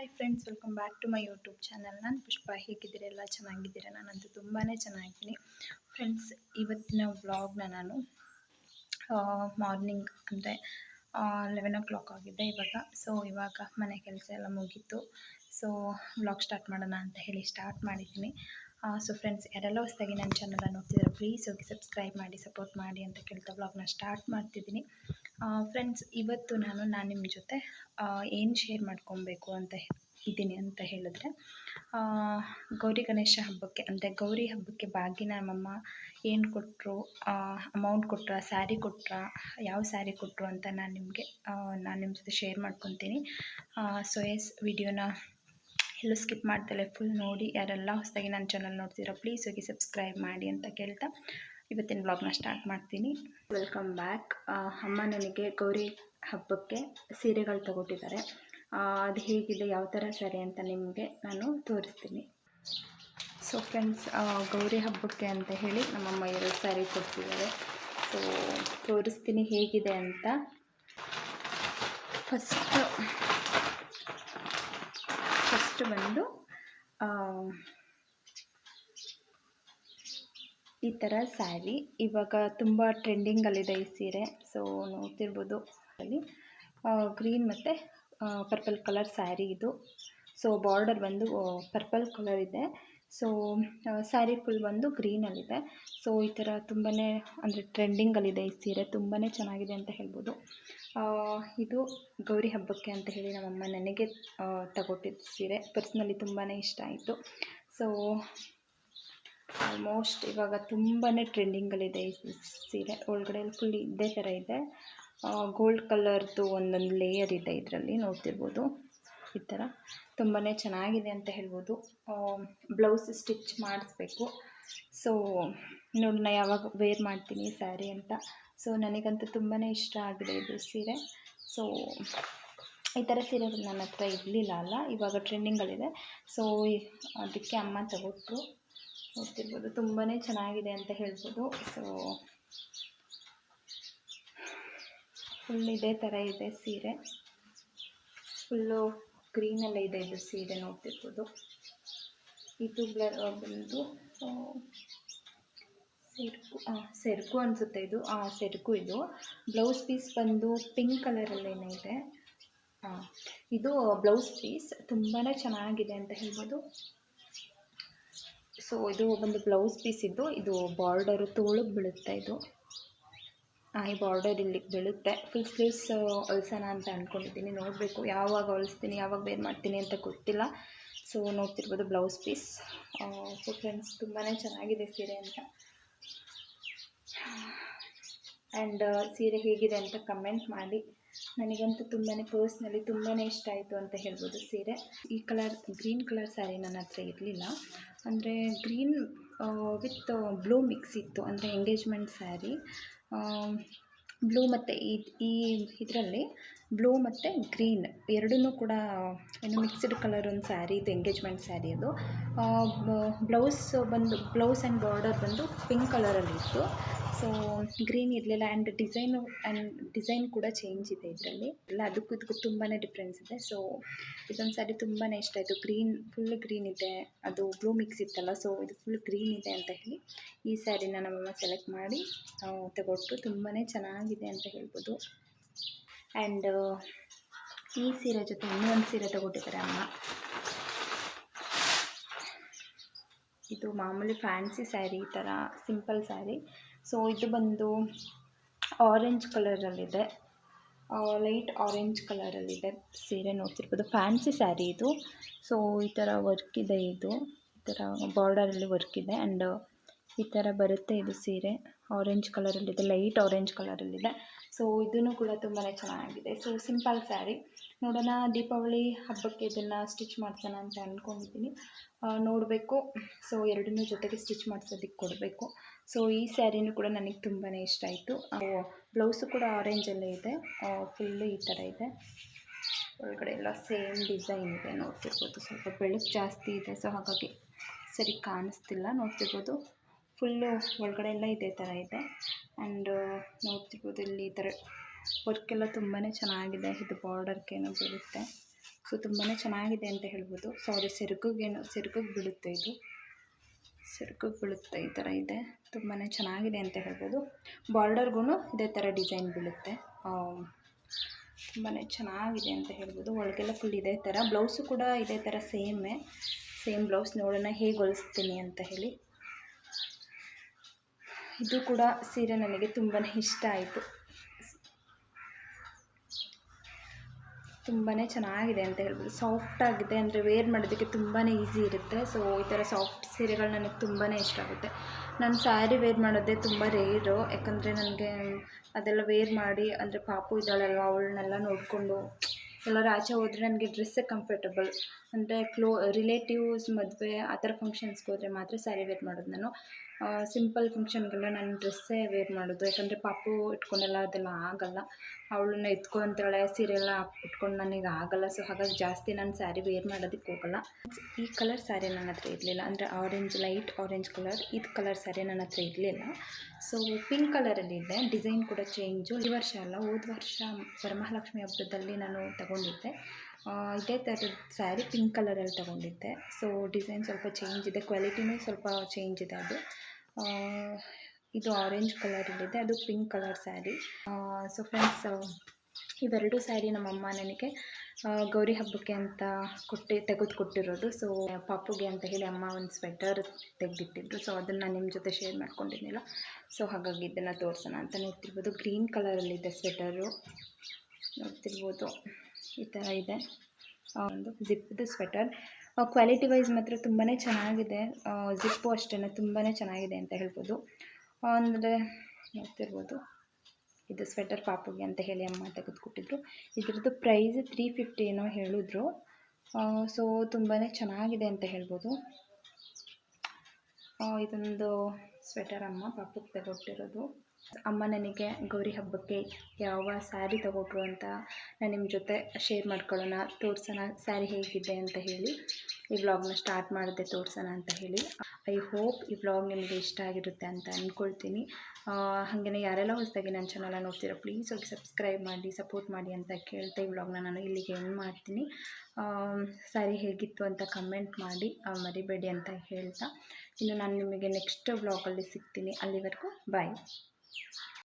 Hi friends, welcome back to my YouTube channel. ನಾನು ಪುಷ್ಪ. ಹೇಗಿದ್ದೀರಾ? ಎಲ್ಲ ಚೆನ್ನಾಗಿದ್ದೀರಾ? ನಾನಂತೂ ತುಂಬಾ ಚೆನ್ನಾಗಿದ್ದೀನಿ ಫ್ರೆಂಡ್ಸ್. ಇವತ್ತಿನ ವ್ಲಾಗ್ನ ನಾನು ಮಾರ್ನಿಂಗ್ ಅಂದರೆ 11 o'clock ಆಗಿದೆ ಇವಾಗ. ಇವಾಗ ಮನೆ ಕೆಲಸ ಎಲ್ಲ ಮುಗೀತು. ವ್ಲಾಗ್ ಸ್ಟಾರ್ಟ್ ಮಾಡೋಣ ಅಂತ ಹೇಳಿ ಸ್ಟಾರ್ಟ್ ಮಾಡಿದ್ದೀನಿ. ಫ್ರೆಂಡ್ಸ್, ಯಾರೆಲ್ಲ ಹೊಸದಾಗಿ ನನ್ನ ಚಾನಲ್ನ ನೋಡ್ತಿದ್ದಾರೆ ಪ್ಲೀಸ್ ಹೋಗಿ ಸಬ್ಸ್ಕ್ರೈಬ್ ಮಾಡಿ, ಸಪೋರ್ಟ್ ಮಾಡಿ ಅಂತ ಕೇಳ್ತಾ ವ್ಲಾಗ್ನ ಸ್ಟಾರ್ಟ್ ಮಾಡ್ತಿದ್ದೀನಿ. ಫ್ರೆಂಡ್ಸ್, ಇವತ್ತು ನಾನು ನಿಮ್ಮ ಜೊತೆ ಏನು ಶೇರ್ ಮಾಡ್ಕೊಬೇಕು ಅಂತ ಇದ್ದೀನಿ ಅಂತ ಹೇಳಿದ್ರೆ, ಗೌರಿ ಗಣೇಶ ಹಬ್ಬಕ್ಕೆ ಅಂದರೆ ಗೌರಿ ಹಬ್ಬಕ್ಕೆ ಬಾಗಿನ ನಮ್ಮಮ್ಮ ಏನು ಕೊಟ್ಟರು, ಅಮೌಂಟ್ ಕೊಟ್ಟರು, ಸ್ಯಾರಿ ಕೊಟ್ಟರು, ಯಾವ ಸ್ಯಾರಿ ಕೊಟ್ಟರು ಅಂತ ನಾನು ನಿಮ್ಮ ಜೊತೆ ಶೇರ್ ಮಾಡ್ಕೊತೀನಿ. ಎಸ್, ವಿಡಿಯೋನ ಎಲ್ಲೂ ಸ್ಕಿಪ್ ಮಾಡ್ತಲೇ ಫುಲ್ ನೋಡಿ. ಯಾರೆಲ್ಲ ಹೊಸದಾಗಿ ನನ್ನ ಚಾನಲ್ ನೋಡ್ತೀರಾ ಪ್ಲೀಸ್ ಹೋಗಿ ಸಬ್ಸ್ಕ್ರೈಬ್ ಮಾಡಿ ಅಂತ ಕೇಳ್ತಾ ಇವತ್ತಿನ ಬ್ಲಾಗ್ನ ಸ್ಟಾರ್ಟ್ ಮಾಡ್ತೀನಿ. Welcome back. ಅಮ್ಮ ನನಗೆ ಗೌರಿ ಹಬ್ಬಕ್ಕೆ ಸೀರೆಗಳು ತಗೊಟ್ಟಿದ್ದಾರೆ. ಅದು ಹೇಗಿದೆ, ಯಾವ ಥರ ಸ್ಯಾರಿ ಅಂತ ನಿಮಗೆ ನಾನು ತೋರಿಸ್ತೀನಿ. ಫ್ರೆಂಡ್ಸ್, ಗೌರಿ ಹಬ್ಬಕ್ಕೆ ಅಂತ ಹೇಳಿ ನಮ್ಮಮ್ಮ 2 ಸ್ಯಾರಿ ಕೊಡ್ತಿದ್ದಾರೆ. ತೋರಿಸ್ತೀನಿ ಹೇಗಿದೆ ಅಂತ. ಫಸ್ಟ್ ಬಂದು ಈ ಥರ ಸ್ಯಾರಿ ಇವಾಗ ತುಂಬ ಟ್ರೆಂಡಿಂಗಲ್ಲಿದೆ ಈ ಸೀರೆ. ನೋಡ್ತಿರ್ಬೋದು, ಅಲ್ಲಿ ಗ್ರೀನ್ ಮತ್ತು ಪರ್ಪಲ್ ಕಲರ್ ಸ್ಯಾರಿ ಇದು. ಬಾರ್ಡರ್ ಬಂದು ಪರ್ಪಲ್ ಕಲರ್ ಇದೆ. ಸ್ಯಾರಿ ಫುಲ್ ಬಂದು ಗ್ರೀನಲ್ಲಿದೆ. ಈ ಥರ ತುಂಬಾ ಅಂದರೆ ಟ್ರೆಂಡಿಂಗಲ್ಲಿದೆ ಈ ಸೀರೆ. ತುಂಬಾ ಚೆನ್ನಾಗಿದೆ ಅಂತ ಹೇಳ್ಬೋದು. ಇದು ಗೌರಿ ಹಬ್ಬಕ್ಕೆ ಅಂತ ಹೇಳಿ ನಮ್ಮಮ್ಮ ನನಗೆ ತಗೊಟ್ಟಿದ್ದ ಸೀರೆ. ಪರ್ಸ್ನಲಿ ತುಂಬಾ ಇಷ್ಟ ಆಯಿತು. ಆಲ್ಮೋಸ್ಟ್ ಇವಾಗ ತುಂಬಾ ಟ್ರೆಂಡಿಂಗಲ್ಲಿದೆ ಈ ಸೀರೆ. ಒಳಗಡೆ ಫುಲ್ ಇದೇ ಥರ ಇದೆ. ಗೋಲ್ಡ್ ಕಲರ್ದು ಒಂದೊಂದು ಲೇಯರ್ ಇದೆ ಇದರಲ್ಲಿ, ನೋಡ್ತಿರ್ಬೋದು. ಈ ಥರ ತುಂಬಾ ಚೆನ್ನಾಗಿದೆ ಅಂತ ಹೇಳ್ಬೋದು. ಬ್ಲೌಸ್ ಸ್ಟಿಚ್ ಮಾಡಿಸ್ಬೇಕು. ನೋಡೋಣ ಯಾವಾಗ ವೇರ್ ಮಾಡ್ತೀನಿ ಸ್ಯಾರಿ ಅಂತ. ನನಗಂತೂ ತುಂಬಾ ಇಷ್ಟ ಆಗಿದೆ ಇದು ಸೀರೆ. ಈ ಥರ ಸೀರೆಗಳು ನನ್ನ ಹತ್ರ ಇರಲಿಲ್ಲ ಅಲ್ಲ, ಇವಾಗ ಟ್ರೆಂಡಿಂಗಲ್ಲಿದೆ. ಅದಕ್ಕೆ ಅಮ್ಮ ತಗೊಟ್ರು. ನೋಡ್ತಿರ್ಬೋದು, ತುಂಬಾ ಚೆನ್ನಾಗಿದೆ ಅಂತ ಹೇಳ್ಬೋದು. ಫುಲ್ ಇದೇ ಥರ ಇದೆ ಸೀರೆ. ಫುಲ್ಲು ಗ್ರೀನಲ್ಲೇ ಇದೆ ಇದು ಸೀರೆ, ನೋಡ್ತಿರ್ಬೋದು. ಇದು ಬಂದು ಸೆರಕು ಅನಿಸುತ್ತೆ ಇದು. ಸೆರಕು ಇದು. ಬ್ಲೌಸ್ ಪೀಸ್ ಬಂದು ಪಿಂಕ್ ಕಲರಲ್ಲೇನೇ ಇದೆ. ಇದು ಬ್ಲೌಸ್ ಪೀಸ್ ತುಂಬಾ ಚೆನ್ನಾಗಿದೆ ಅಂತ ಹೇಳ್ಬೋದು. ಇದು ಒಂದು ಬ್ಲೌಸ್ ಪೀಸ್ ಇದ್ದು, ಇದು ಬಾರ್ಡರು ತೋಳಿಗೆ ಬೀಳುತ್ತೆ. ಇದು ಈ ಬಾರ್ಡರ್ ಇಲ್ಲಿಗೆ ಬೀಳುತ್ತೆ. ಫುಲ್ ಸ್ಲೀವ್ಸ್ ಹೊಲ್ಸೋಣ ಅಂತ ಅಂದ್ಕೊಂಡಿದ್ದೀನಿ. ನೋಡಬೇಕು ಯಾವಾಗ ಹೊಲಿಸ್ತೀನಿ, ಯಾವಾಗ ವೇರ್ ಮಾಡ್ತೀನಿ ಅಂತ ಗೊತ್ತಿಲ್ಲ. ನೋಡ್ತಿರ್ಬೋದು ಬ್ಲೌಸ್ ಪೀಸ್. ಫ್ರೆಂಡ್ಸ್, ತುಂಬಾ ಚೆನ್ನಾಗಿದೆ ಸೀರೆ ಅಂತ. ಆ್ಯಂಡ್ ಸೀರೆ ಹೇಗಿದೆ ಅಂತ ಕಮೆಂಟ್ ಮಾಡಿ. ನನಗಂತೂ ಪರ್ಸ್ನಲಿ ತುಂಬಾ ಇಷ್ಟ ಆಯಿತು ಅಂತ ಹೇಳ್ಬೋದು ಸೀರೆ. ಈ ಕಲರ್ ಗ್ರೀನ್ ಕಲರ್ ಸ್ಯಾರಿ ನನ್ನ ಹತ್ರ ಇರಲಿಲ್ಲ. ಅಂದರೆ ಗ್ರೀನ್ ವಿತ್ ಬ್ಲೂ ಮಿಕ್ಸ್ ಇತ್ತು. ಅಂದರೆ ಎಂಗೇಜ್ಮೆಂಟ್ ಸ್ಯಾರಿ. ಬ್ಲೂ ಮತ್ತು ಇದರಲ್ಲಿ ಬ್ಲೂ ಮತ್ತು ಗ್ರೀನ್ ಎರಡೂ ಕೂಡ ಮಿಕ್ಸ್ಡ್ ಕಲರ್ ಒಂದು ಸ್ಯಾರಿ ಇದು. ಎಂಗೇಜ್ಮೆಂಟ್ ಸ್ಯಾರಿ ಅದು. ಬ್ಲೌಸ್ ಆ್ಯಂಡ್ ಬಾರ್ಡರ್ ಬಂದು ಪಿಂಕ್ ಕಲರಲ್ಲಿತ್ತು. ಗ್ರೀನ್ ಇರಲಿಲ್ಲ. ಆ್ಯಂಡ್ ಡಿಸೈನ್ ಕೂಡ ಚೇಂಜ್ ಇದೆ ಇದರಲ್ಲಿ. ಅದಕ್ಕೂ ಇದಕ್ಕೂ ತುಂಬಾ ಡಿಫ್ರೆನ್ಸ್ ಇದೆ. ಇದೊಂದು ಸ್ಯಾರಿ ತುಂಬಾ ಇಷ್ಟ ಆಯಿತು. ಫುಲ್ ಗ್ರೀನ್ ಇದೆ, ಅದು ಬ್ಲೂ ಮಿಕ್ಸ್ ಇತ್ತಲ್ಲ. ಇದು ಫುಲ್ ಗ್ರೀನ್ ಇದೆ ಅಂತ ಹೇಳಿ ಈ ಸ್ಯಾರಿನ ನಮ್ಮಮ್ಮ ಸೆಲೆಕ್ಟ್ ಮಾಡಿ ತಗೊಟ್ಟು. ತುಂಬಾ ಚೆನ್ನಾಗಿದೆ ಅಂತ ಹೇಳ್ಬೋದು. ಆ್ಯಂಡ್ ಈ ಸೀರೆ ಜೊತೆ ಇನ್ನೊಂದು ಸೀರೆ ತಗೊಟ್ಟಿದ್ದಾರೆ ಅಮ್ಮ. ಇದು ಮಾಮೂಲಿ ಫ್ಯಾನ್ಸಿ ಸ್ಯಾರಿ, ಈ ಥರ ಸಿಂಪಲ್ ಸ್ಯಾರಿ. ಇದು ಬಂದು ಆರೆಂಜ್ ಕಲರಲ್ಲಿದೆ. ಲೈಟ್ ಆರೆಂಜ್ ಕಲರಲ್ಲಿದೆ ಸೀರೆ, ನೋಡ್ತಿರ್ಬೋದು. ಫ್ಯಾನ್ಸಿ ಸ್ಯಾರಿ ಇದು. ಈ ಥರ ವರ್ಕ್ ಇದೆ. ಇದು ಈ ಥರ ಬಾರ್ಡರಲ್ಲಿ ವರ್ಕ್ ಇದೆ. ಆ್ಯಂಡ್ ಈ ಥರ ಬರುತ್ತೆ ಇದು ಸೀರೆ. ಆರೆಂಜ್ ಕಲರಲ್ಲಿದೆ, ಲೈಟ್ ಆರೆಂಜ್ ಕಲರಲ್ಲಿದೆ. ಇದೂ ಕೂಡ ತುಂಬಾ ಚೆನ್ನಾಗಿದೆ. Simple sari. ನೋಡೋಣ, ದೀಪಾವಳಿ ಹಬ್ಬಕ್ಕೆ ಇದನ್ನು ಸ್ಟಿಚ್ ಮಾಡ್ಸೋಣ ಅಂತ ಅಂದ್ಕೊಂಡಿದ್ದೀನಿ. ನೋಡಬೇಕು. ಎರಡನ್ನೂ ಜೊತೆಗೆ ಸ್ಟಿಚ್ ಮಾಡಿಸೋದಕ್ಕೆ ಕೊಡಬೇಕು. ಈ ಸ್ಯಾರಿನೂ ಕೂಡ ನನಗೆ ತುಂಬಾ ಇಷ್ಟ ಆಯಿತು. ಬ್ಲೌಸು ಕೂಡ ಆರೆಂಜಲ್ಲೇ ಇದೆ. ಫುಲ್ಲು ಈ ಥರ ಇದೆ. ಒಳಗಡೆ ಎಲ್ಲ ಸೇಮ್ ಡಿಸೈನ್ ಇದೆ, ನೋಡ್ತಿರ್ಬೋದು. ಸ್ವಲ್ಪ ಬೆಳಕು ಜಾಸ್ತಿ ಇದೆ, ಹಾಗಾಗಿ ಸರಿ ಕಾಣಿಸ್ತಿಲ್ಲ. ನೋಡ್ತಿರ್ಬೋದು, ಫುಲ್ಲು ಒಳಗಡೆ ಎಲ್ಲ ಇದೇ ಥರ ಇದೆ. ಆ್ಯಂಡ್ ನೋಡ್ತಿರ್ಬೋದು, ಇಲ್ಲಿ ಈ ಥರ ವರ್ಕೆಲ್ಲ ತುಂಬಾ ಚೆನ್ನಾಗಿದೆ. ಇದು ಬಾರ್ಡರ್ಗೇನೋ ಬರುತ್ತೆ. ಸೊ ತುಂಬಾ ಚೆನ್ನಾಗಿದೆ ಅಂತ ಹೇಳ್ಬೋದು. ಸಾರಿ, ಸೆರಗಿಗೆ ಬೀಳುತ್ತೆ, ಇದು ಸೆರಗಿಗೆ ಬೀಳುತ್ತೆ, ಈ ಥರ ಇದೆ. ತುಂಬಾ ಚೆನ್ನಾಗಿದೆ ಅಂತ ಹೇಳ್ಬೋದು. ಬಾರ್ಡರ್ಗೂ ಇದೇ ಥರ ಡಿಸೈನ್ ಬೀಳುತ್ತೆ. ತುಂಬಾ ಚೆನ್ನಾಗಿದೆ ಅಂತ ಹೇಳ್ಬೋದು. ಒಳಗೆಲ್ಲ ಫುಲ್ ಇದೇ ಥರ. ಬ್ಲೌಸು ಕೂಡ ಇದೇ ಥರ ಸೇಮ್ ಬ್ಲೌಸ್. ನೋಡೋಣ ಹೇಗೆ ಹೊಲಿಸ್ತೀನಿ ಅಂತ ಹೇಳಿ. ಇದು ಕೂಡ ಸೀರೆ ನನಗೆ ತುಂಬಾ ಇಷ್ಟ ಆಯಿತು. ತುಂಬಾ ಚೆನ್ನಾಗಿದೆ ಅಂತ ಹೇಳ್ಬೋದು. ಸಾಫ್ಟಾಗಿದೆ, ಅಂದರೆ ವೇರ್ ಮಾಡೋದಕ್ಕೆ ತುಂಬಾ ಈಸಿ ಇರುತ್ತೆ. ಸೊ ಈ ಥರ ಸಾಫ್ಟ್ ಸೀರೆಗಳು ನನಗೆ ತುಂಬಾ ಇಷ್ಟ ಆಗುತ್ತೆ. ನಾನು ಸ್ಯಾರಿ ವೇರ್ ಮಾಡೋದೇ ತುಂಬ ರೇರು, ಯಾಕಂದರೆ ನನಗೆ ಅದೆಲ್ಲ ವೇರ್ ಮಾಡಿ, ಅಂದರೆ ಪಾಪು ಇದ್ದಾಳಲ್ವ, ಅವಳನ್ನೆಲ್ಲ ನೋಡಿಕೊಂಡು ಎಲ್ಲರೂ ಆಚೆ ಹೋದರೆ ನನಗೆ ಡ್ರೆಸ್ಸೇ ಕಂಫರ್ಟಬಲ್. ಅಂದರೆ ರಿಲೇಟಿವ್ಸ್ ಮದುವೆ ಆ ಥರ ಫಂಕ್ಷನ್ಸ್ಗೆ ಹೋದರೆ ಮಾತ್ರ ಸ್ಯಾರಿ ವೇರ್ ಮಾಡೋದು ನಾನು. ಸಿಂಪಲ್ ಫಂಕ್ಷನ್ಗೆಲ್ಲ ನಾನು ಡ್ರೆಸ್ಸೇ ವೇರ್ ಮಾಡೋದು, ಯಾಕಂದರೆ ಪಾಪು ಇಟ್ಕೊಂಡೆಲ್ಲ ಅದೆಲ್ಲ ಆಗೋಲ್ಲ. ಅವಳನ್ನ ಎತ್ಕೊತಾಳೆ, ಸೀರೆ ಎಲ್ಲ ಇಟ್ಕೊಂಡು ನನಗೆ ಆಗೋಲ್ಲ. ಸೊ ಹಾಗಾಗಿ ಜಾಸ್ತಿ ನಾನು ಸ್ಯಾರಿ ವೇರ್ ಮಾಡೋದಕ್ಕೆ ಹೋಗೋಲ್ಲ. ಈ ಕಲರ್ ಸ್ಯಾರಿ ನನ್ನ ಹತ್ರ ಇರಲಿಲ್ಲ, ಅಂದರೆ ಲೈಟ್ ಆರೆಂಜ್ ಕಲರ್. ಇದು ಕಲರ್ ಸ್ಯಾರಿ ನನ್ನ ಹತ್ರ ಇರಲಿಲ್ಲ. ಸೊ ಪಿಂಕ್ ಕಲರಲ್ಲಿ ಇದೆ. ಡಿಸೈನ್ ಕೂಡ ಚೇಂಜು. ಈ ವರ್ಷ ಅಲ್ಲ, ಹೋದ ವರ್ಷ ವರಮಹಾಲಕ್ಷ್ಮಿ ಹಬ್ಬದಲ್ಲಿ ನಾನು ತಗೊಂಡಿದ್ದೆ. ಇದೇ ಥರದ ಸ್ಯಾರಿ ಪಿಂಕ್ ಕಲರಲ್ಲಿ ತಗೊಂಡಿದ್ದೆ. ಸೊ ಡಿಸೈನ್ ಸ್ವಲ್ಪ ಚೇಂಜ್ ಇದೆ, ಕ್ವಾಲಿಟಿನೂ ಸ್ವಲ್ಪ ಚೇಂಜ್ ಇದೆ. ಇದು ಆರೆಂಜ್ ಕಲರಲ್ಲಿದೆ, ಅದು pink colour sari. So friends, ಇವೆರಡು ಸ್ಯಾರಿ ನಮ್ಮಮ್ಮ ನನಗೆ ಗೌರಿ ಹಬ್ಬಕ್ಕೆ ಅಂತ ತೆಗೆದುಕೊಟ್ಟಿರೋದು. ಸೊ ಪಾಪುಗೆ ಅಂತ ಹೇಳಿ ಅಮ್ಮ ಒಂದು ಸ್ವೆಟರ್ ತೆಗೆದಿಟ್ಟಿದ್ರು. ಸೊ ಅದನ್ನು ನಾನು ನಿಮ್ಮ ಜೊತೆ ಶೇರ್ ಮಾಡ್ಕೊಂಡಿದ್ದಿಲ್ಲ. ಸೊ ಹಾಗಾಗಿ ಇದನ್ನು ತೋರಿಸೋಣ ಅಂತ. ನೋಡ್ತಿರ್ಬೋದು, ಗ್ರೀನ್ ಕಲರಲ್ಲಿದೆ ಸ್ವೆಟರು, ನೋಡ್ತಿರ್ಬೋದು ಈ ಥರ ಇದೆ. ಒಂದು ಜಿಪ್ದು ಸ್ವೆಟರ್. ಕ್ವಾಲಿಟಿ ವೈಸ್ ಮಾತ್ರ ತುಂಬಾ ಚೆನ್ನಾಗಿದೆ. ಜಿಪ್ಪು ಅಷ್ಟೇ ತುಂಬಾ ಚೆನ್ನಾಗಿದೆ ಅಂತ ಹೇಳ್ಬೋದು. ಅಂದರೆ ನೋಡ್ತಿರ್ಬೋದು, ಇದು ಸ್ವೆಟರ್ ಪಾಪುಗೆ ಅಂತ ಹೇಳಿ ಅಮ್ಮ ತೆಗೆದುಕೊಟ್ಟಿದ್ರು. ಇದ್ರದ್ದು ಪ್ರೈಸ್ 350 ಏನೋ ಹೇಳಿದ್ರು. ಸೊ ತುಂಬಾ ಚೆನ್ನಾಗಿದೆ ಅಂತ ಹೇಳ್ಬೋದು. ಇದೊಂದು ಸ್ವೆಟರ್ ಅಮ್ಮ ಪಾಪುಗೆ ತಗೊಟ್ಟಿರೋದು. ಅಮ್ಮ ನನಗೆ ಗೌರಿ ಹಬ್ಬಕ್ಕೆ ಯಾವ ಸ್ಯಾರಿ ತಗೊಟ್ರು ಅಂತ ನಾನು ನಿಮ್ಮ ಜೊತೆ ಶೇರ್ ಮಾಡ್ಕೊಳ್ಳೋಣ, ತೋರಿಸೋಣ ಸ್ಯಾರಿ ಹೇಗಿದೆ ಅಂತ ಹೇಳಿ ಈ ವ್ಲಾಗ್ನ ಸ್ಟಾರ್ಟ್ ಮಾಡಿದೆ, ತೋರಿಸೋಣ ಅಂತ ಹೇಳಿ. ಐ ಹೋಪ್ ಈ ವ್ಲಾಗ್ ನಿಮಗೆ ಇಷ್ಟ ಆಗಿರುತ್ತೆ ಅಂತ ಅಂದ್ಕೊಳ್ತೀನಿ. ಹಾಗೆಯೇ ಯಾರೆಲ್ಲ ಹೊಸದಾಗಿ ನನ್ನ ಚಾನಲ್ನ ನೋಡ್ತೀರೋ ಪ್ಲೀಸ್ ಹೋಗಿ ಸಬ್ಸ್ಕ್ರೈಬ್ ಮಾಡಿ, ಸಪೋರ್ಟ್ ಮಾಡಿ ಅಂತ ಕೇಳ್ತಾ ಈ ವ್ಲಾಗ್ನ ನಾನು ಇಲ್ಲಿಗೆ ಎಂಡ್ ಮಾಡ್ತೀನಿ. ಸ್ಯಾರಿ ಹೇಗಿತ್ತು ಅಂತ ಕಮೆಂಟ್ ಮಾಡಿ ಮರಿಬೇಡಿ ಅಂತ ಹೇಳ್ತಾ, ಇನ್ನು ನಾನು ನಿಮಗೆ ನೆಕ್ಸ್ಟ್ ವ್ಲಾಗಲ್ಲಿ ಸಿಗ್ತೀನಿ. ಅಲ್ಲಿವರೆಗೂ ಬಾಯ್.